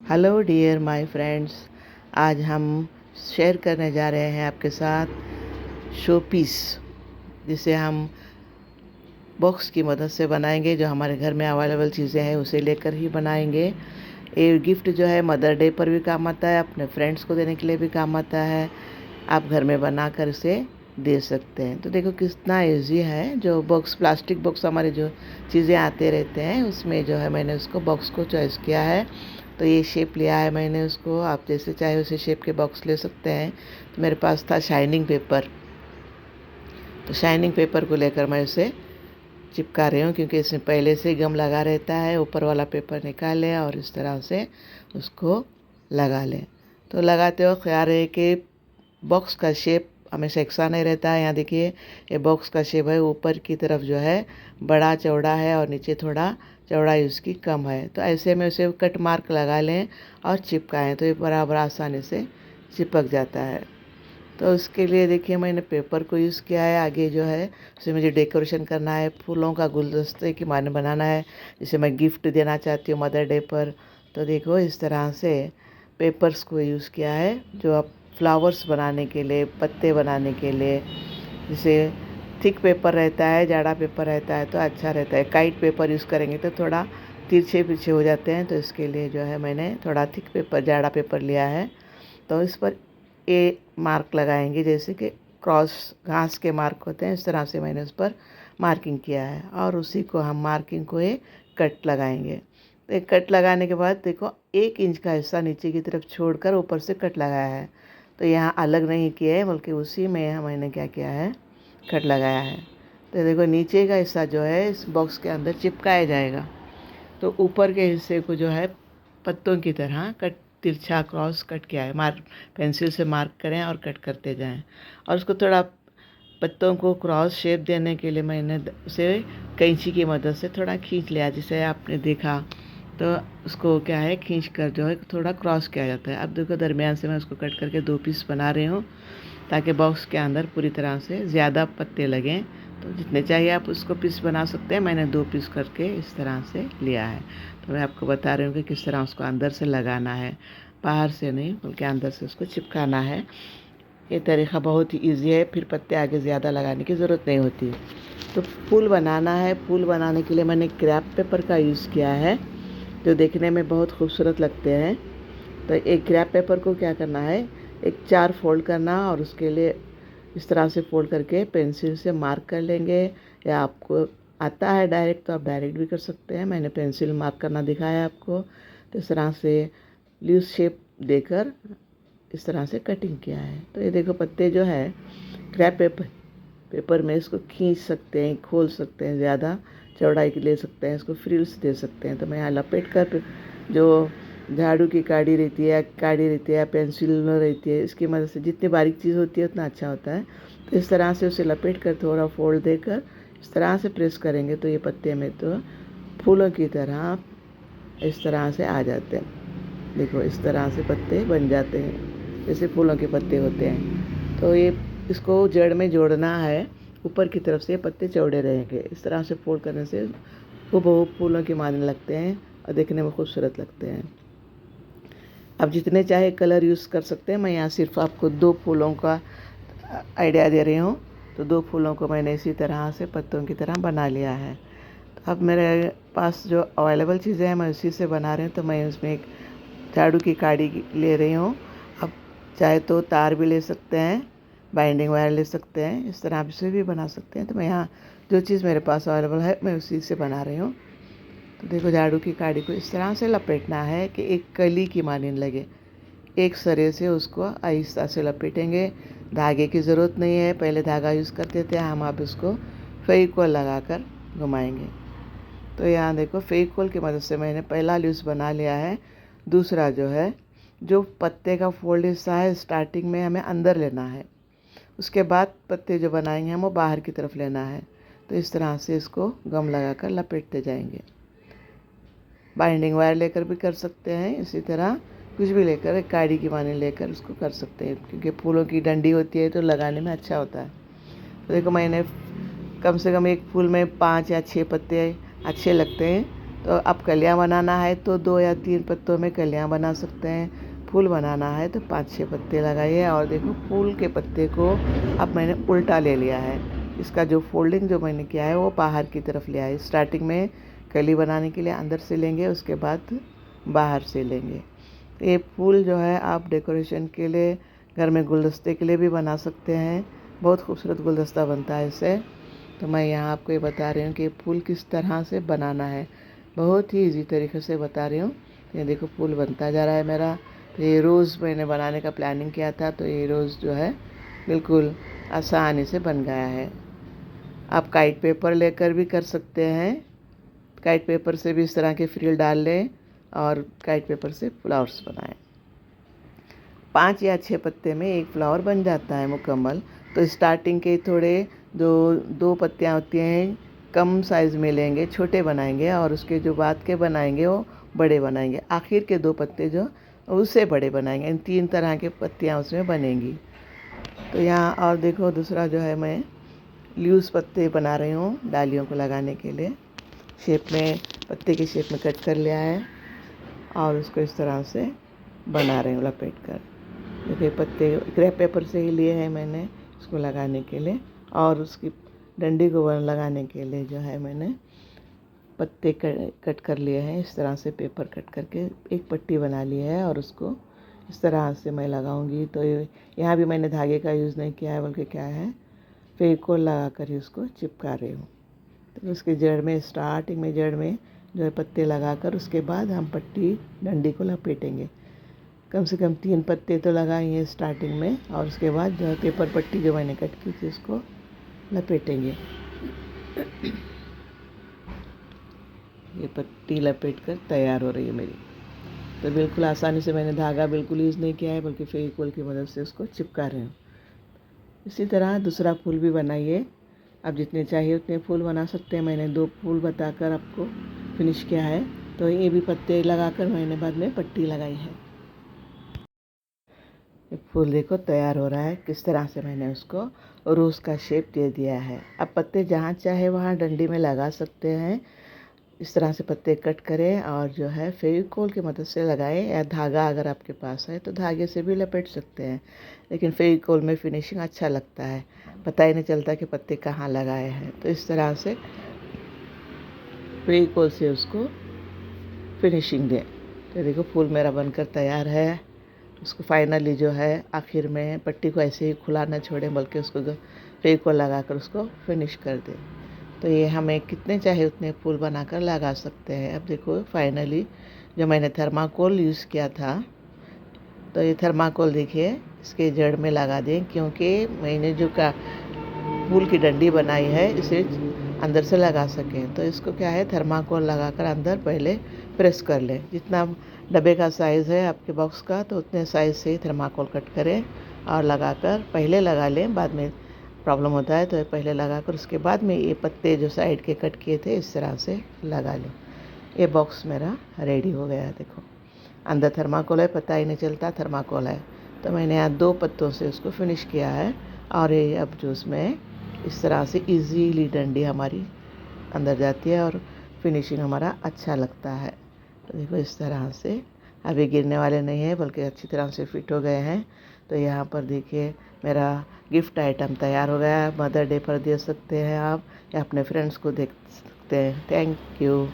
Hello dear my friends. आज हम share करने जा रहे हैं आपके साथ शो पीस, जिसे हम बॉक्स की मदद से बनाएंगे। जो हमारे घर में अवेलेबल चीज़ें हैं उसे लेकर ही बनाएंगे। ये गिफ्ट जो है मदर डे पर भी काम आता है, अपने फ्रेंड्स को देने के लिए भी काम आता है। आप घर में बना कर इसे दे सकते हैं। तो देखो कितना इजी है। जो बॉक्स, प्लास्टिक बॉक्स हमारे जो चीज़ें आते रहते हैं उसमें जो है मैंने उसको बॉक्स को चॉइस किया है। तो ये शेप लिया है मैंने उसको। आप जैसे चाहे उसे शेप के बॉक्स ले सकते हैं। तो मेरे पास था शाइनिंग पेपर, तो शाइनिंग पेपर को लेकर मैं उसे चिपका रही हूँ, क्योंकि इसमें पहले से गम लगा रहता है। ऊपर वाला पेपर निकाल लें और इस तरह से उसको लगा लें। तो लगाते वक्त ख्याल रहे कि बॉक्स का शेप हमेशा एक सा नहीं रहता है। यहाँ देखिए, ये बॉक्स का शेप है, ऊपर की तरफ जो है बड़ा चौड़ा है और नीचे थोड़ा चौड़ाई उसकी कम है। तो ऐसे में उसे कट मार्क लगा लें और चिपकाएं, तो ये बराबर आसानी से चिपक जाता है। तो उसके लिए देखिए मैंने पेपर को यूज़ किया है। आगे जो है उसे मुझे डेकोरेशन करना है, फूलों का गुलदस्ते की माने बनाना है, जिसे मैं गिफ्ट देना चाहती हूँ मदर डे पर। तो देखो इस तरह से पेपर्स को यूज़ किया है, जो आप फ्लावर्स बनाने के लिए, पत्ते बनाने के लिए। जैसे थिक पेपर रहता है, जाड़ा पेपर रहता है तो अच्छा रहता है। काइट पेपर यूज़ करेंगे तो थोड़ा तिरछे पीछे हो जाते हैं। तो इसके लिए जो है मैंने थोड़ा थिक पेपर, जाड़ा पेपर लिया है। तो इस पर ए मार्क लगाएंगे, जैसे कि क्रॉस घास के मार्क होते हैं, इस तरह से मैंने उस पर मार्किंग किया है। और उसी को हम मार्किंग को एक कट लगाएंगे। तो एक कट लगाने के बाद देखो 1 इंच का हिस्सा नीचे की तरफ छोड़कर ऊपर से कट लगाया है। तो यहाँ अलग नहीं किया है, बल्कि उसी में मैंने क्या किया है, कट लगाया है। तो देखो नीचे का हिस्सा जो है इस बॉक्स के अंदर चिपकाया जाएगा। तो ऊपर के हिस्से को जो है पत्तों की तरह कट, तिरछा क्रॉस कट किया है। पेंसिल से मार्क करें और कट करते जाएं। और उसको थोड़ा पत्तों को क्रॉस शेप देने के लिए मैंने उसे कैंची की मदद से थोड़ा खींच लिया, जिसे आपने देखा। तो उसको क्या है, खींच कर जो है थोड़ा क्रॉस किया जाता है। अब देखो दरमियान से मैं उसको कट करके 2 पीस बना रही हूँ, ताकि बॉक्स के अंदर पूरी तरह से ज़्यादा पत्ते लगें। तो जितने चाहिए आप उसको पीस बना सकते हैं। मैंने 2 पीस करके इस तरह से लिया है। तो मैं आपको बता रही हूँ कि किस तरह उसको अंदर से लगाना है, बाहर से नहीं बल्कि अंदर से उसको चिपकाना है। ये तरीक़ा बहुत ही ईजी है, फिर पत्ते आगे ज़्यादा लगाने की ज़रूरत नहीं होती। तो फूल बनाना है। फूल बनाने के लिए मैंने क्रैप पेपर का यूज़ किया है, जो देखने में बहुत खूबसूरत लगते हैं। तो एक क्रैप पेपर को क्या करना है, एक 4 फोल्ड करना, और उसके लिए इस तरह से फोल्ड करके पेंसिल से मार्क कर लेंगे। या आपको आता है डायरेक्ट तो आप डायरेक्ट भी कर सकते हैं। मैंने पेंसिल मार्क करना दिखाया आपको। तो इस तरह से लूज शेप देकर इस तरह से कटिंग किया है। तो ये देखो पत्ते जो है क्रैप पेपर में इसको खींच सकते हैं, खोल सकते हैं, ज़्यादा चौड़ाई की ले सकते हैं, इसको फ्रिल्स दे सकते हैं। तो मैं यहाँ लपेट कर, जो झाड़ू की काड़ी रहती है या पेंसिल रहती है, इसकी मदद से जितनी बारीक चीज़ होती है उतना अच्छा होता है। तो इस तरह से उसे लपेट कर थोड़ा फोल्ड देकर इस तरह से प्रेस करेंगे तो ये पत्ते में तो फूलों की तरह इस तरह से आ जाते हैं। देखो इस तरह से पत्ते बन जाते हैं, जैसे फूलों के पत्ते होते हैं। तो ये इसको जड़ में जोड़ना है, ऊपर की तरफ से पत्ते चौड़े रहेंगे। इस तरह से फोल्ड करने से वो बहुत फूलों के माने लगते हैं और देखने में खूबसूरत लगते हैं। आप जितने चाहे कलर यूज़ कर सकते हैं। मैं यहाँ सिर्फ आपको 2 फूलों का आइडिया दे रही हूँ। तो 2 फूलों को मैंने इसी तरह से पत्तों की तरह बना लिया है। तो अब मेरे पास जो अवेलेबल चीज़ें हैं मैं उसी से बना रही हूँ। तो मैं उसमें एक झाड़ू की काड़ी ले रही हूँ। अब चाहे तो तार भी ले सकते हैं, बाइंडिंग वायर ले सकते हैं, इस तरह से भी बना सकते हैं। तो मैं यहाँ जो चीज़ मेरे पास अवेलेबल है मैं उसी से बना रही हूँ। तो देखो झाड़ू की काड़ी को इस तरह से लपेटना है कि एक कली की मानिन लगे। एक सरे से उसको आहिस्ता से लपेटेंगे। धागे की ज़रूरत नहीं है, पहले धागा यूज़ करते थे हम, अब इसको फेविकोल लगाकर घुमाएंगे। तो यहाँ देखो फेविकोल की मदद से मैंने पहला लूज बना लिया है। दूसरा जो है, जो पत्ते का फोल्ड हिस्सा है स्टार्टिंग में हमें अंदर लेना है, उसके बाद पत्ते जो बनाएंगे हम वो बाहर की तरफ लेना है। तो इस तरह से इसको गम लगाकर लपेटते जाएंगे। बाइंडिंग वायर लेकर भी कर सकते हैं, इसी तरह कुछ भी लेकर, एक काड़ी की माने लेकर उसको कर सकते हैं, क्योंकि फूलों की डंडी होती है तो लगाने में अच्छा होता है। तो देखो मैंने कम से कम एक फूल में 5 या 6 पत्ते अच्छे लगते हैं, तो अब कलियाँ बनाना है तो 2 या 3 पत्तों में कलियाँ बना सकते हैं। फूल बनाना है तो 5-6 पत्ते लगाइए। और देखो फूल के पत्ते को अब मैंने उल्टा ले लिया है। इसका जो फोल्डिंग जो मैंने किया है वो बाहर की तरफ लिया है। स्टार्टिंग में कली बनाने के लिए अंदर से लेंगे, उसके बाद बाहर से लेंगे। ये फूल जो है आप डेकोरेशन के लिए, घर में गुलदस्ते के लिए भी बना सकते हैं। बहुत खूबसूरत गुलदस्ता बनता है इससे। तो मैं यहाँ आपको ये बता रही हूँ कि फूल किस तरह से बनाना है। बहुत ही इजी तरीके से बता रही हूँ। ये देखो फूल बनता जा रहा है मेरा। तो ये रोज़ मैंने बनाने का प्लानिंग किया था, तो ये रोज़ जो है बिल्कुल आसानी से बन गया है। आप काइट पेपर लेकर भी कर सकते हैं। काइट पेपर से भी इस तरह के फ्रिल डाल लें और काइट पेपर से फ्लावर्स बनाएं। 5 या 6 पत्ते में एक फ्लावर बन जाता है मुकम्मल। तो स्टार्टिंग के थोड़े जो 2 पत्तियाँ होती हैं कम साइज़ में लेंगे, छोटे बनाएंगे, और उसके जो बाद के बनाएंगे वो बड़े बनाएंगे। आखिर के 2 पत्ते जो उससे बड़े बनाएंगे। इन 3 तरह के पत्तियाँ उसमें बनेंगी। तो यहाँ और देखो दूसरा जो है मैं ल्यूस पत्ते बना रही हूँ डालियों को लगाने के लिए। शेप में, पत्ते की शेप में कट कर लिया है और उसको इस तरह से बना रही हूँ लपेट कर। देखिए पत्ते क्रैप पेपर से ही लिए हैं मैंने इसको लगाने के लिए। और उसकी डंडी को लगाने के लिए जो है मैंने पत्ते कट कर लिए हैं। इस तरह से पेपर कट करके एक पट्टी बना ली है और उसको इस तरह से मैं लगाऊंगी। तो यहाँ भी मैंने धागे का यूज़ नहीं किया है, बल्कि क्या है फेविकोल लगा कर ही उसको चिपका रही हूँ। तो उसके जड़ में, स्टार्टिंग में जड़ में जो है पत्ते लगाकर उसके बाद हम पट्टी डंडी को लपेटेंगे। कम से कम 3 पत्ते तो लगाएंगे स्टार्टिंग में, और उसके बाद जो है पेपर पट्टी जो मैंने कट की थी उसको लपेटेंगे। ये पट्टी लपेट कर तैयार हो रही है मेरी। तो बिल्कुल आसानी से मैंने धागा बिल्कुल यूज़ नहीं किया है, बल्कि फेविकोल की मदद से उसको चिपका रही हूँ। इसी तरह दूसरा फूल भी बनाइए। आप जितने चाहिए उतने फूल बना सकते हैं। मैंने 2 फूल बताकर आपको फिनिश किया है। तो ये भी पत्ते लगाकर मैंने बाद में पट्टी लगाई है। ये फूल देखो तैयार हो रहा है। किस तरह से मैंने उसको रोज़ का शेप दे दिया है। अब पत्ते जहाँ चाहे वहाँ डंडी में लगा सकते हैं। इस तरह से पत्ते कट करें और जो है फेविकोल की मदद से लगाएं, या धागा अगर आपके पास है तो धागे से भी लपेट सकते हैं। लेकिन फेविकोल में फिनिशिंग अच्छा लगता है, पता ही नहीं चलता कि पत्ते कहाँ लगाए हैं। तो इस तरह से फेविकोल से उसको फिनिशिंग दें। तो देखो फूल मेरा बनकर तैयार है। उसको फाइनली जो है आखिर में पट्टी को ऐसे ही खुला ना छोड़ें, बल्कि उसको फेविकोल लगाकर उसको फिनिश कर दें। तो ये हमें कितने चाहे उतने फूल बनाकर लगा सकते हैं। अब देखो फाइनली जो मैंने थर्माकोल यूज़ किया था, तो ये थर्माकोल देखिए इसके जड़ में लगा दें, क्योंकि मैंने जो का फूल की डंडी बनाई है इसे अंदर से लगा सकें। तो इसको क्या है थर्माकोल लगाकर अंदर पहले प्रेस कर लें। जितना डब्बे का साइज़ है आपके बॉक्स का, तो उतने साइज़ से ही थर्माकोल कट करें और लगाकर पहले लगा लें। बाद में प्रॉब्लम होता है तो पहले लगाकर उसके बाद में ये पत्ते जो साइड के कट किए थे इस तरह से लगा लें। ये बॉक्स मेरा रेडी हो गया। देखो अंदर थर्माकोल है, पता ही नहीं चलता थर्माकोल है। तो मैंने यहाँ 2 पत्तों से उसको फिनिश किया है। और ये अब जो उसमें इस तरह से इजीली डंडी हमारी अंदर जाती है और फिनिशिंग हमारा अच्छा लगता है। तो देखो इस तरह से अभी गिरने वाले नहीं हैं, बल्कि अच्छी तरह से फिट हो गए हैं। तो यहाँ पर देखिए मेरा गिफ्ट आइटम तैयार हो गया है। मदर डे पर दे सकते हैं आप, या अपने फ्रेंड्स को दे सकते हैं। Thank you.